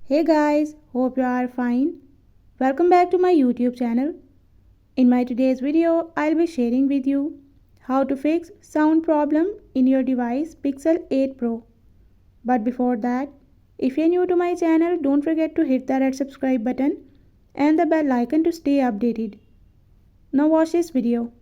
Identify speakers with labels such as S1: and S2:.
S1: Hey guys, hope you are fine. Welcome back to my YouTube channel. In my today's video, I'll be sharing with you how to fix sound problem in your device Pixel 8 Pro. But before that, if you're new to my channel, don't forget to hit that red subscribe button and the bell icon to stay updated. Now watch this video.